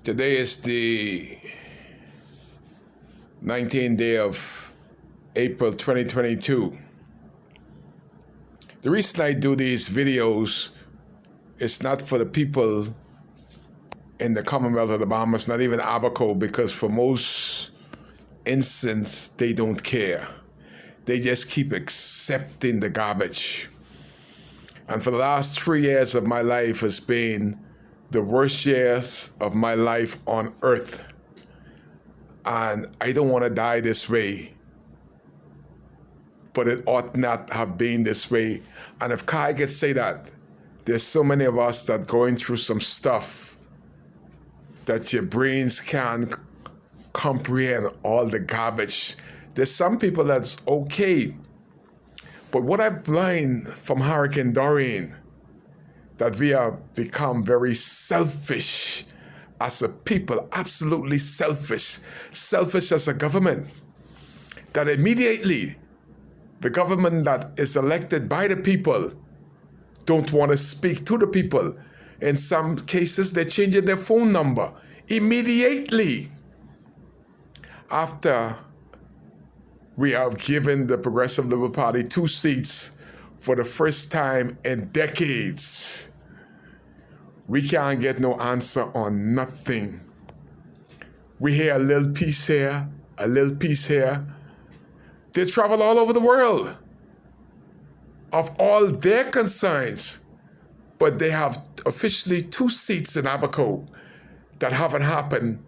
Today is the 19th day of April 2022. The reason I do these videos is not for the people in the Commonwealth of the Bahamas, not even Abaco, because for most instances, they don't care. They just keep accepting the garbage. And for the last 3 years of my life has been the worst years of my life on earth. And I don't want to die this way. But it ought not have been this way. And if Kai could say that, there's so many of us that going through some stuff that your brains can't comprehend all the garbage. There's some people that's okay. But what I've learned from Hurricane Dorian, that we have become very selfish as a people, absolutely selfish as a government, that immediately the government that is elected by the people don't want to speak to the people. In some cases, they're changing their phone number immediately after we have given the Progressive Liberal Party 2 seats for the first time in decades. We can't get no answer on nothing. We hear a little piece here, a little piece here. They travel all over the world of all their concerns, but they have officially 2 seats in Abaco that haven't happened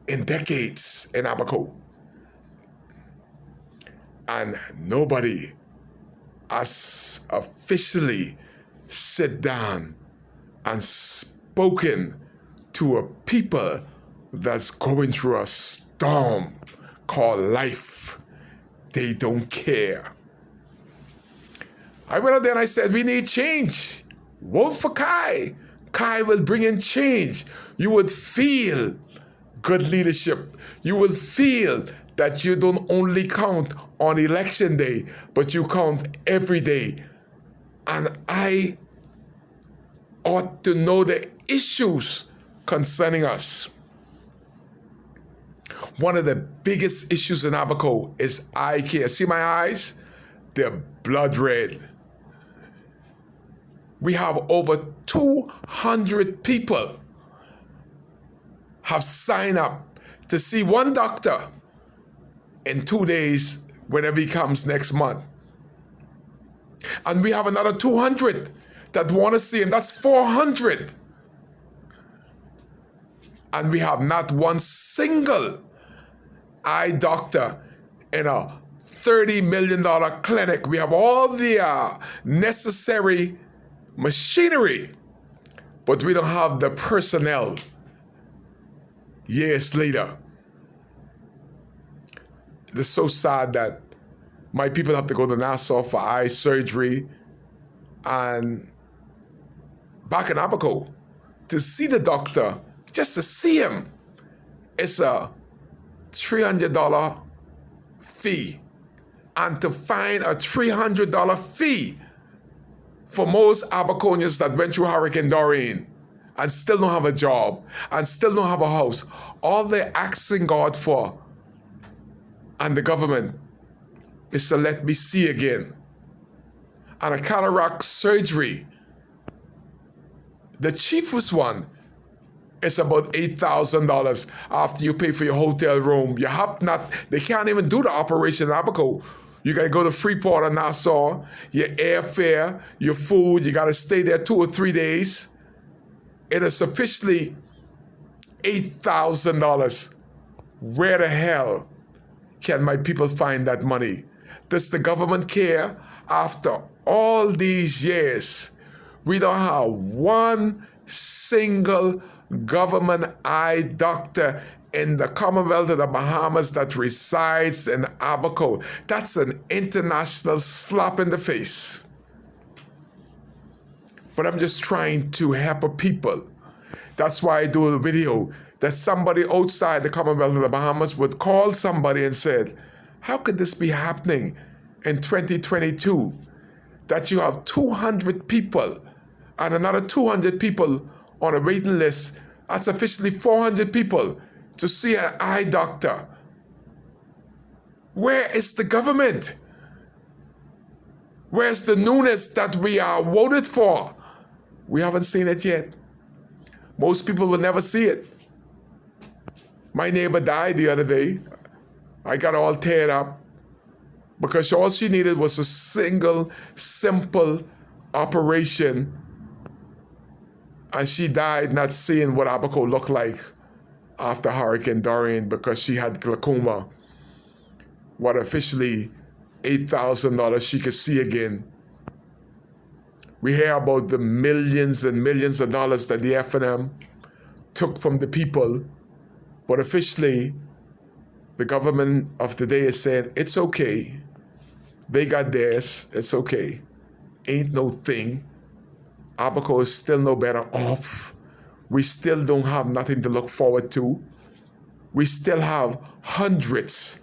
in decades in Abaco. And nobody has officially sit down and spoken to a people that's going through a storm called life. They don't care. I went out there and I said, we need change. Vote for Kai. Kai will bring in change. You would feel good leadership. You will feel that you don't only count on election day, but you count every day. And I ought to know the issues concerning us. One of the biggest issues in Abaco is eye care. See my eyes? They're blood red. We have over 200 people have signed up to see one doctor in 2 days whenever he comes next month. And we have another 200 that want to see him. That's 400. And we have not one single eye doctor in a $30 million clinic. We have all the necessary machinery, but we don't have the personnel years later. It's so sad that my people have to go to Nassau for eye surgery, and back in Abaco, to see the doctor, just to see him, it's a $300 fee. And to find a $300 fee for most Abaconians that went through Hurricane Dorian and still don't have a job and still don't have a house, all they're asking God for and the government is to let me see again. And a cataract surgery, the cheapest one, is about $8,000 after you pay for your hotel room. They can't even do the operation in Abaco. You gotta go to Freeport or Nassau, your airfare, your food, you gotta stay there 2 or 3 days. It is officially $8,000. Where the hell can my people find that money? Does the government care? After all these years, we don't have one single government eye doctor in the Commonwealth of the Bahamas that resides in Abaco. That's an international slap in the face. But I'm just trying to help people. That's why I do a video that somebody outside the Commonwealth of the Bahamas would call somebody and said, how could this be happening in 2022? That you have 200 people and another 200 people on a waiting list That's officially 400 people to see an eye doctor. Where is the government? Where's the newness that we are voted for? We haven't seen it yet. Most people will never see it. My neighbor died the other day. I got all teared up because all she needed was a single, simple operation. And she died not seeing what Abaco looked like after Hurricane Dorian because she had glaucoma. What officially $8,000 she could see again. We hear about the millions and millions of dollars that the F&M took from the people, but officially the government of the day is saying, it's okay. They got theirs, it's okay. Ain't no thing. Abaco is still no better off. We still don't have nothing to look forward to. We still have hundreds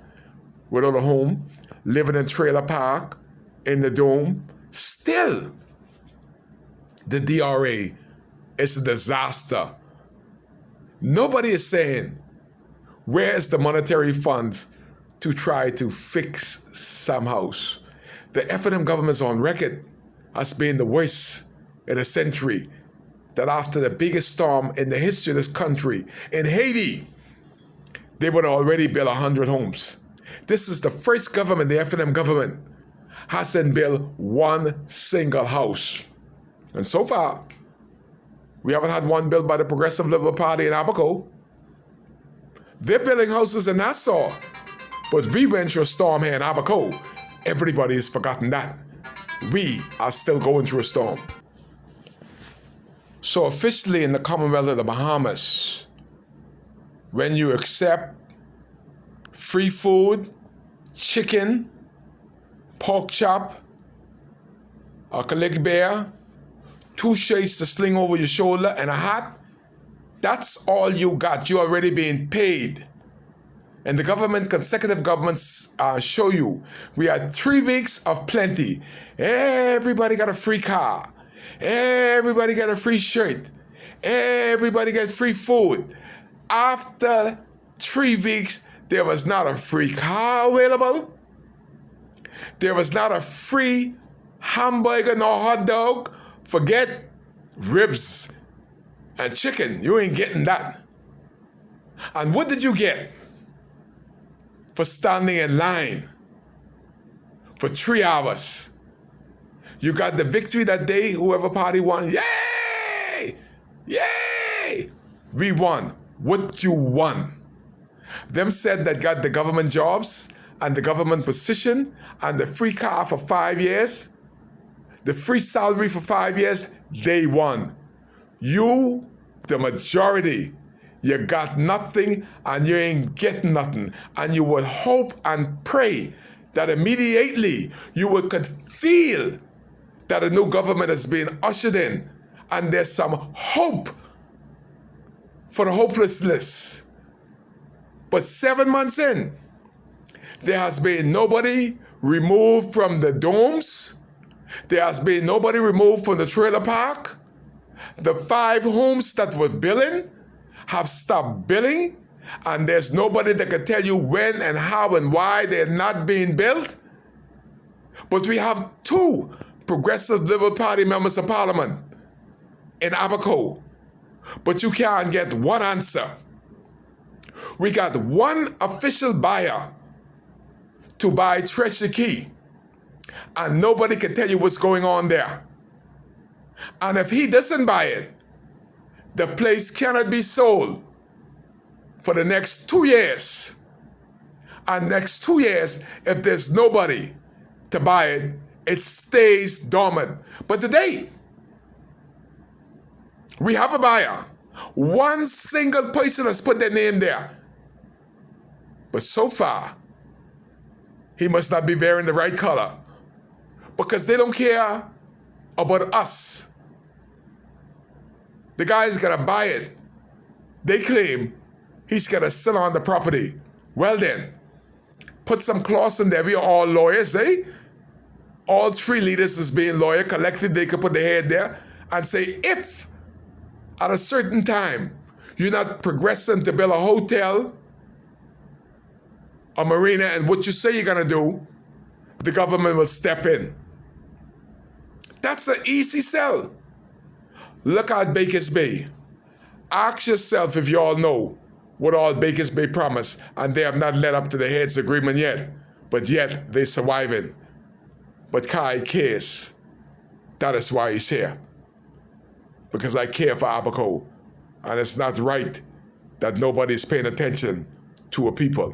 without a home, living in trailer park, in the dome. Still, the DRA is a disaster. Nobody is saying, where's the monetary funds to try to fix some house? The F&M government's on record as being the worst in a century, that after the biggest storm in the history of this country, in Haiti, they would already build 100 homes. This is the first government, the F&M government, hasn't built one single house. And so far, we haven't had one built by the Progressive Liberal Party in Abaco. They're building houses in Nassau, but we went through a storm here in Abaco. Everybody has forgotten that. We are still going through a storm. So officially in the Commonwealth of the Bahamas, when you accept free food, chicken, pork chop, a leg bear, 2 shirts to sling over your shoulder, and a hat, that's all you got. You're already being paid. And the government, consecutive governments show you, we had 3 weeks of plenty. Everybody got a free car. Everybody got a free shirt. Everybody got free food. After 3 weeks, there was not a free car available. There was not a free hamburger nor hot dog. Forget ribs and chicken. You ain't getting that. And what did you get for standing in line for 3 hours? You got the victory that day, whoever party won. Yay! Yay! We won. What you won? Them said that got the government jobs and the government position and the free car for 5 years, the free salary for 5 years, they won. You, the majority, you got nothing and you ain't getting nothing. And you would hope and pray that immediately you could feel that a new government has been ushered in and there's some hope for the hopelessness. But 7 months in, there has been nobody removed from the domes. There has been nobody removed from the trailer park. The 5 homes that were billing have stopped billing, and there's nobody that can tell you when and how and why they're not being built. But we have 2 Progressive Liberal Party members of Parliament in Abaco, but you can't get one answer. We got one official buyer to buy Treasure Key, and nobody can tell you what's going on there. And if he doesn't buy it, the place cannot be sold for the next 2 years. And next 2 years, if there's nobody to buy it, it stays dormant. But today, we have a buyer. One single person has put their name there. But so far, he must not be wearing the right color, because they don't care about us. The guy's gonna buy it. They claim he's gonna sell on the property. Well then, put some clause in there. We are all lawyers, eh? All 3 leaders is being lawyer. Collectively, they could put their head there and say, if at a certain time You're not progressing to build a hotel, a marina, and what you say you're going to do, the government will step in. That's an easy sell. Look at Bakers Bay. Ask yourself if you all know what all Bakers Bay promised, and they have not led up to the heads agreement yet, but yet they're surviving. But Kai cares. That is why he's here. Because I care for Abaco, and it's not right that nobody's paying attention to a people.